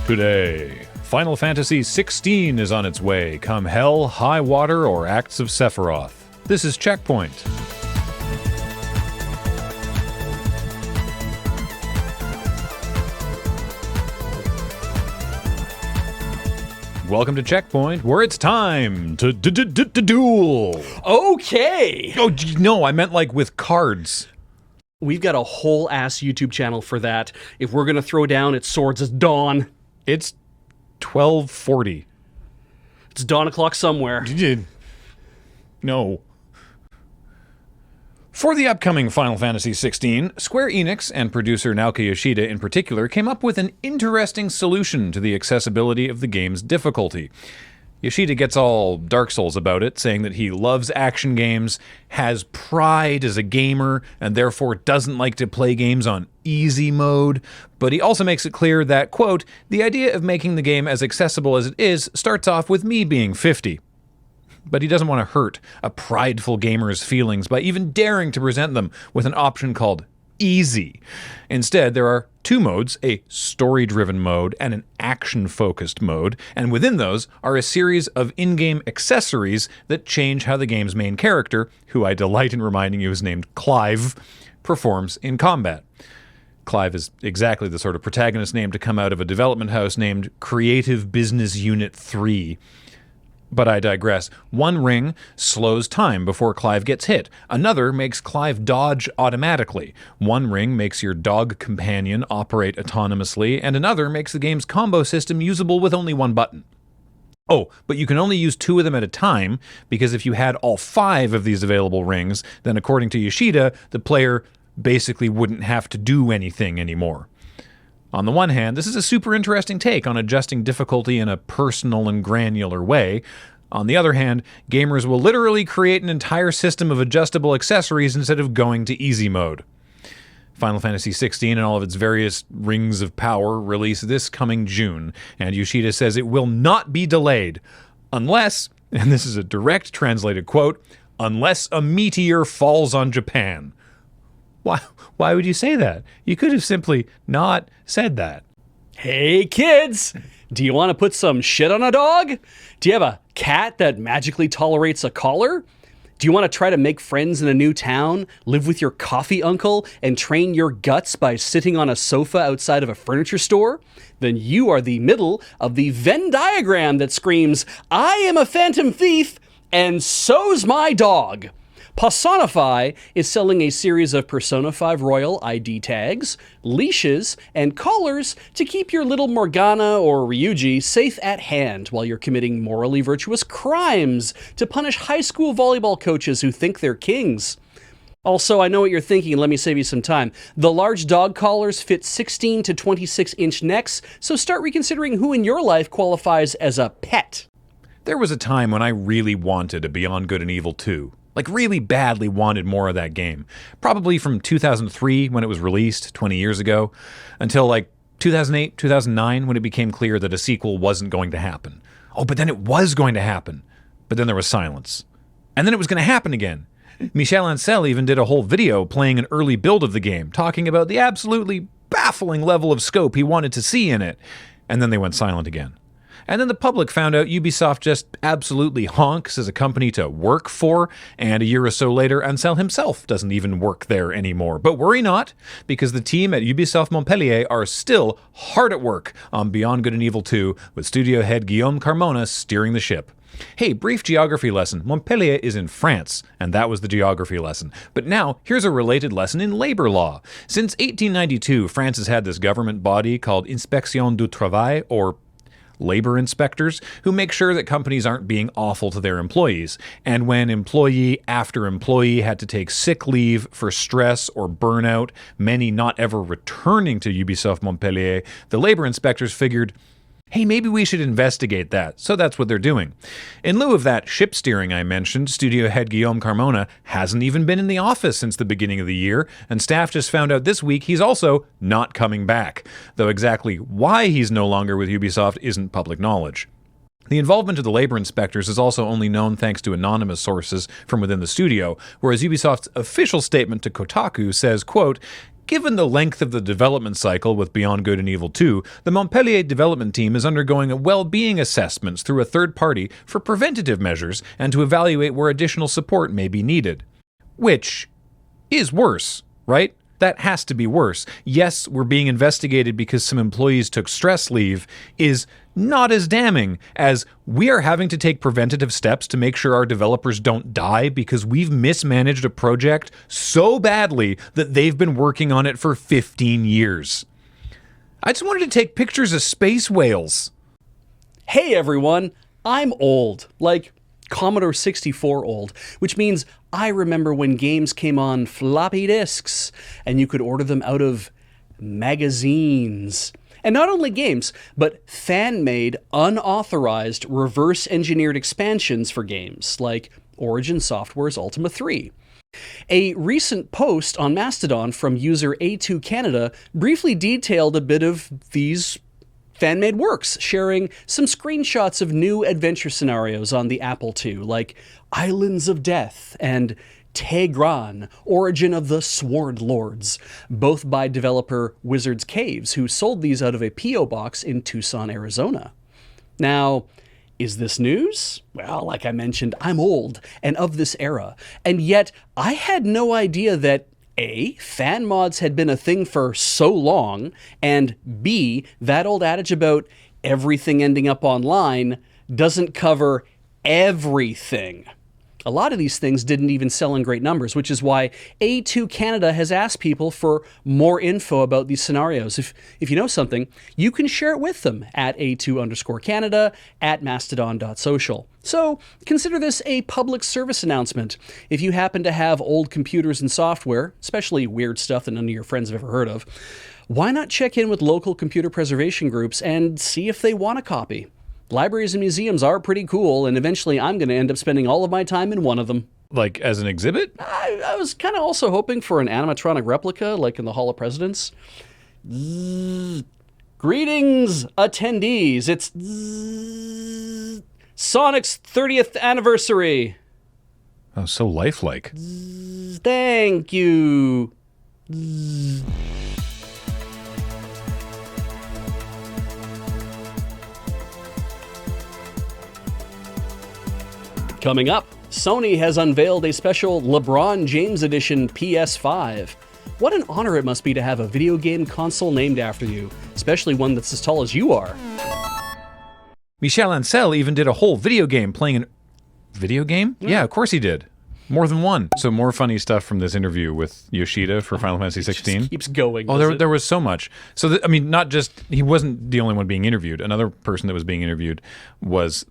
Today, Final Fantasy XVI is on its way, come hell, high water, or acts of Sephiroth. This is CheckPoint. Welcome to CheckPoint, where it's time to duel. Okay. Oh, no, I meant like with cards. We've got a whole ass YouTube channel for that. If we're going to throw down, it's Swords at Dawn. It's 12:40. It's dawn o'clock somewhere. No. For the upcoming Final Fantasy XVI, Square Enix and producer Naoki Yoshida in particular came up with an interesting solution to the accessibility of the game's difficulty. Yoshida gets all Dark Souls about it, saying that he loves action games, has pride as a gamer, and therefore doesn't like to play games on easy mode, but he also makes it clear that, quote, the idea of making the game as accessible as it is starts off with me being 50. But he doesn't want to hurt a prideful gamer's feelings by even daring to present them with an option called easy. Instead, there are two modes, a story-driven mode and an action-focused mode, and within those are a series of in-game accessories that change how the game's main character, who I delight in reminding you is named Clive, performs in combat. Clive is exactly the sort of protagonist name to come out of a development house named Creative Business Unit 3. But I digress. One ring slows time before Clive gets hit. Another makes Clive dodge automatically. One ring makes your dog companion operate autonomously, and another makes the game's combo system usable with only one button. Oh, but you can only use two of them at a time, because if you had all 5 of these available rings, then according to Yoshida, the player basically wouldn't have to do anything anymore. On the one hand, this is a super interesting take on adjusting difficulty in a personal and granular way. On the other hand, gamers will literally create an entire system of adjustable accessories instead of going to easy mode. Final Fantasy XVI and all of its various rings of power release this coming June, and Yoshida says it will not be delayed unless, and this is a direct translated quote, unless a meteor falls on Japan. Why would you say that? You could have simply not said that. Hey, kids! Do you want to put some shit on a dog? Do you have a cat that magically tolerates a collar? Do you want to try to make friends in a new town, live with your coffee uncle, and train your guts by sitting on a sofa outside of a furniture store? Then you are the middle of the Venn diagram that screams, I am a phantom thief, and so's my dog. Personify is selling a series of Persona 5 Royal ID tags, leashes, and collars to keep your little Morgana or Ryuji safe at hand while you're committing morally virtuous crimes to punish high school volleyball coaches who think they're kings. Also, I know what you're thinking, and let me save you some time. The large dog collars fit 16 to 26-inch necks, so start reconsidering who in your life qualifies as a pet. There was a time when I really wanted a Beyond Good and Evil 2. Like, really badly wanted more of that game. Probably from 2003, when it was released, 20 years ago, until like 2008, 2009, when it became clear that a sequel wasn't going to happen. Oh, but then it was going to happen. But then there was silence. And then it was going to happen again. Michel Ancel even did a whole video playing an early build of the game, talking about the absolutely baffling level of scope he wanted to see in it. And then they went silent again. And then the public found out Ubisoft just absolutely honks as a company to work for, and a year or so later, Ancel himself doesn't even work there anymore. But worry not, because the team at Ubisoft Montpellier are still hard at work on Beyond Good and Evil 2, with studio head Guillaume Carmona steering the ship. Hey, brief geography lesson. Montpellier is in France, and that was the geography lesson. But now, here's a related lesson in labor law. Since 1892, France has had this government body called Inspection du Travail, or labor inspectors, who make sure that companies aren't being awful to their employees. And when employee after employee had to take sick leave for stress or burnout, many not ever returning to Ubisoft Montpellier, the labor inspectors figured, hey, maybe we should investigate that. So that's what they're doing. In lieu of that ship steering I mentioned, studio head Guillaume Carmona hasn't even been in the office since the beginning of the year, and staff just found out this week he's also not coming back, though exactly why he's no longer with Ubisoft isn't public knowledge. The involvement of the labor inspectors is also only known thanks to anonymous sources from within the studio, whereas Ubisoft's official statement to Kotaku says, quote, Given the length of the development cycle with Beyond Good and Evil 2, the Montpellier development team is undergoing a well-being assessments through a third party for preventative measures and to evaluate where additional support may be needed. Which is worse, right? That has to be worse. Yes, we're being investigated because some employees took stress leave is not as damning as we are having to take preventative steps to make sure our developers don't die because we've mismanaged a project so badly that they've been working on it for 15 years. I just wanted to take pictures of space whales. Hey everyone, I'm old, like Commodore 64 old, which means I remember when games came on floppy disks and you could order them out of magazines. And not only games, but fan-made, unauthorized, reverse-engineered expansions for games, like Origin Software's Ultima 3. A recent post on Mastodon from user A2 Canada briefly detailed a bit of these fan-made works, sharing some screenshots of new adventure scenarios on the Apple II, like Islands of Death and Tegran, Origin of the Sword Lords, both by developer Wizards Caves, who sold these out of a P.O. box in Tucson, Arizona. Now, is this news? Well, like I mentioned, I'm old and of this era, and yet I had no idea that A, fan mods had been a thing for so long, and B, that old adage about everything ending up online doesn't cover everything. A lot of these things didn't even sell in great numbers, which is why A2 Canada has asked people for more info about these scenarios. If you know something, you can share it with them at A2_Canada at mastodon.social. So consider this a public service announcement. If you happen to have old computers and software, especially weird stuff that none of your friends have ever heard of, why not check in with local computer preservation groups and see if they want a copy? Libraries and museums are pretty cool, and eventually I'm going to end up spending all of my time in one of them. Like, as an exhibit? I was kind of also hoping for an animatronic replica, like in the Hall of Presidents. Greetings, attendees. It's Sonic's 30th anniversary. Oh, so lifelike. Thank you. Coming up, Sony has unveiled a special LeBron James edition PS5. What an honor it must be to have a video game console named after you, especially one that's as tall as you are. Michel Ancel even did a whole video game playing an... Video game? Yeah, of course he did. More than one. So more funny stuff from this interview with Yoshida for Final Fantasy 16. Just keeps going. Oh, there was so much. So, I mean, not just... He wasn't the only one being interviewed. Another person that was being interviewed was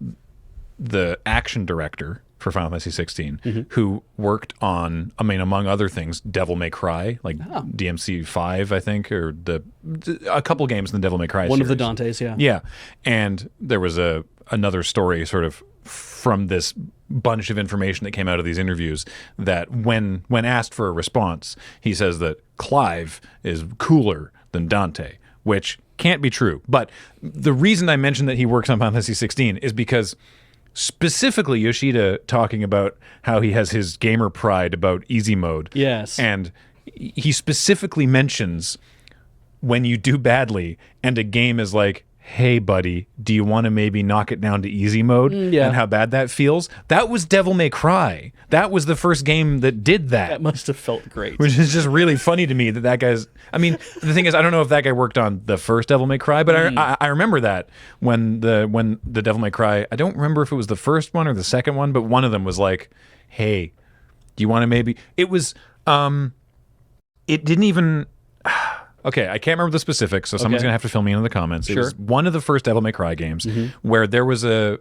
the action director for Final Fantasy 16, who worked on, I mean, among other things, Devil May Cry, like DMC 5, I think, or a couple games in the Devil May Cry One series. of the Dantes, yeah. Yeah. And there was another story sort of from this bunch of information that came out of these interviews that when asked for a response, he says that Clive is cooler than Dante, which can't be true. But the reason I mentioned that he works on Final Fantasy 16 is because specifically Yoshida talking about how he has his gamer pride about easy mode. Yes. And he specifically mentions when you do badly and a game is like, hey, buddy, do you want to maybe knock it down to easy mode? Yeah. And how bad that feels? That was Devil May Cry. That was the first game that did that. That must have felt great. Which is just really funny to me that guy's... I mean, the thing is, I don't know if that guy worked on the first Devil May Cry, but I remember that when the Devil May Cry... I don't remember if it was the first one or the second one, but one of them was like, hey, do you want to maybe... It was... It didn't even... Okay, I can't remember the specifics, so someone's going to have to fill me in the comments. Sure. It was one of the first Devil May Cry games where there was I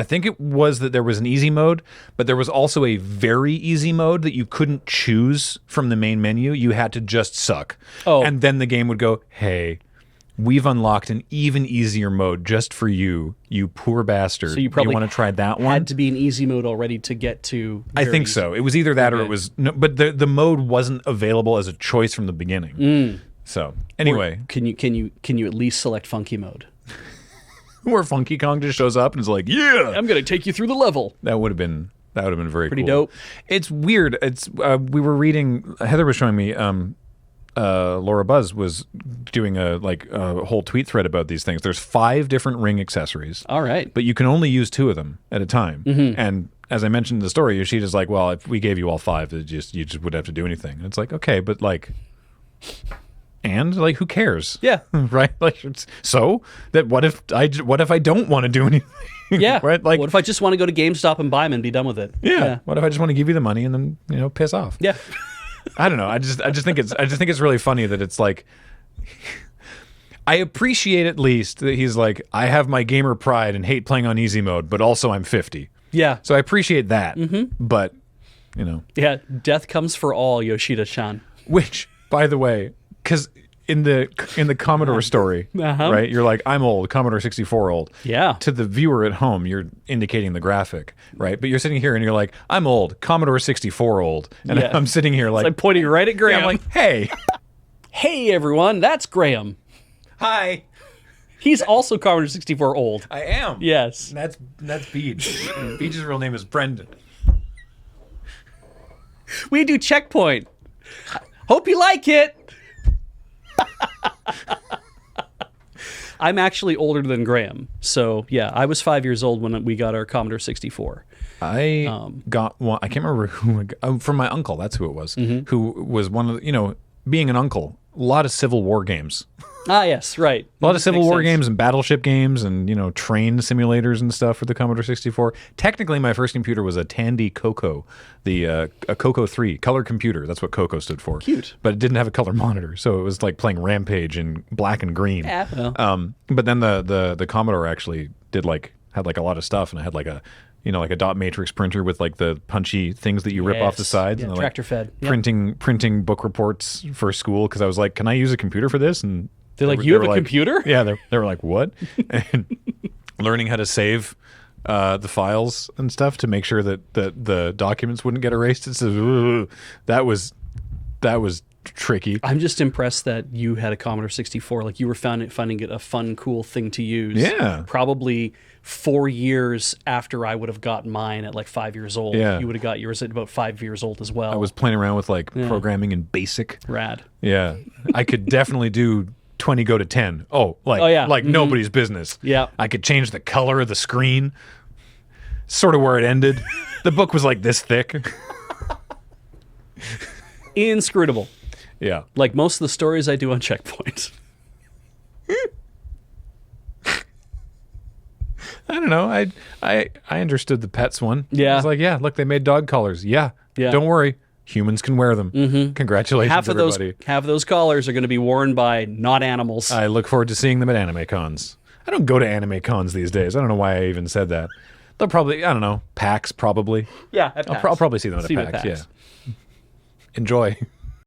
think it was that there was an easy mode, but there was also a very easy mode that you couldn't choose from the main menu. You had to just suck. Oh. And then the game would go, hey, we've unlocked an even easier mode just for you, you poor bastard. So you probably want to try that one? Had to be in easy mode already to get to... I think easy. so. It was either that or it was... No, but the mode wasn't available as a choice from the beginning. So anyway, Or can you at least select funky mode? where Funky Kong just shows up and is like, "Yeah, I'm gonna take you through the level." that would have been very Pretty cool. dope. It's weird. It's we were reading. Heather was showing me Laura Buzz was doing a whole tweet thread about these things. There's 5 different ring accessories. All right. But you can only use 2 of them at a time. And as I mentioned in the story, Yoshida's like, well, if we gave you all 5, you just wouldn't have to do anything. And it's like, okay, but like, and like, who cares? Yeah. Right? Like, so that what if I don't want to do anything? Yeah. Right? Like, what if I just want to go to GameStop and buy them and be done with it? yeah. What if I just want to give you the money and then piss off? Yeah. I don't know. I just think it's really funny that it's like, I appreciate at least that he's like, I have my gamer pride and hate playing on easy mode, but also I'm 50. Yeah. So I appreciate that. But Yeah. Death comes for all, Yoshida-chan. which, by the way, because in the Commodore story, right? You're like, I'm old, Commodore 64 old. Yeah. To the viewer at home, you're indicating the graphic, right? But you're sitting here and you're like, I'm old, Commodore 64 old, and Yeah. I'm sitting here like, I'm pointing right at Graham. I'm like, hey, Hey, everyone, that's Graham. hi, He's also Commodore 64 old. I am. Yes. That's Beach. Beach's real name is Brendan. We do CheckPoint. Hope you like it. I'm actually older than Graham. So, yeah, I was 5 years old when we got our Commodore 64. I got one. I can't remember who. From my uncle. That's who it was. Who was one of the, being an uncle, a lot of Civil War games. Ah, yes, right. A lot of Civil War games and battleship games and, train simulators and stuff for the Commodore 64. Technically, my first computer was a Tandy Coco, a Coco 3, color computer. That's what Coco stood for. Cute. But it didn't have a color monitor, so it was like playing Rampage in black and green. Yeah, well. But then the Commodore actually had a lot of stuff, and I had like a dot matrix printer with like the punchy things that you rip off the Yes. sides. Yeah, and tractor fed. Yep. Printing book reports for school because I was like, can I use a computer for this? And They're like, you have a computer? Yeah, they were like, what? And learning how to save the files and stuff to make sure that the documents wouldn't get erased. It says, that was tricky. I'm just impressed that you had a Commodore 64. Like, you were finding it a fun, cool thing to use. Yeah. Probably 4 years after I would have gotten mine at like 5 years old. Yeah. You would have got yours at about 5 years old as well. I was playing around with like programming in BASIC. Rad. Yeah, I could definitely do 20 go to 10. Like nobody's business. Yeah. I could change the color of the screen. Sort of where it ended. The book was like this thick. Inscrutable. Yeah. Like most of the stories I do on CheckPoint. I don't know. I understood the pets one. Yeah. I was like, yeah, look, they made dog collars. Yeah. Yeah. Don't worry. Humans can wear them. Mm-hmm. Congratulations, everybody. Half of those collars are going to be worn by not animals. I look forward to seeing them at anime cons. I don't go to anime cons these days. I don't know why I even said that. They'll probably, I don't know, PAX probably. Yeah, at PAX. I'll probably see them at See a them PAX. at PAX. Yeah. Enjoy.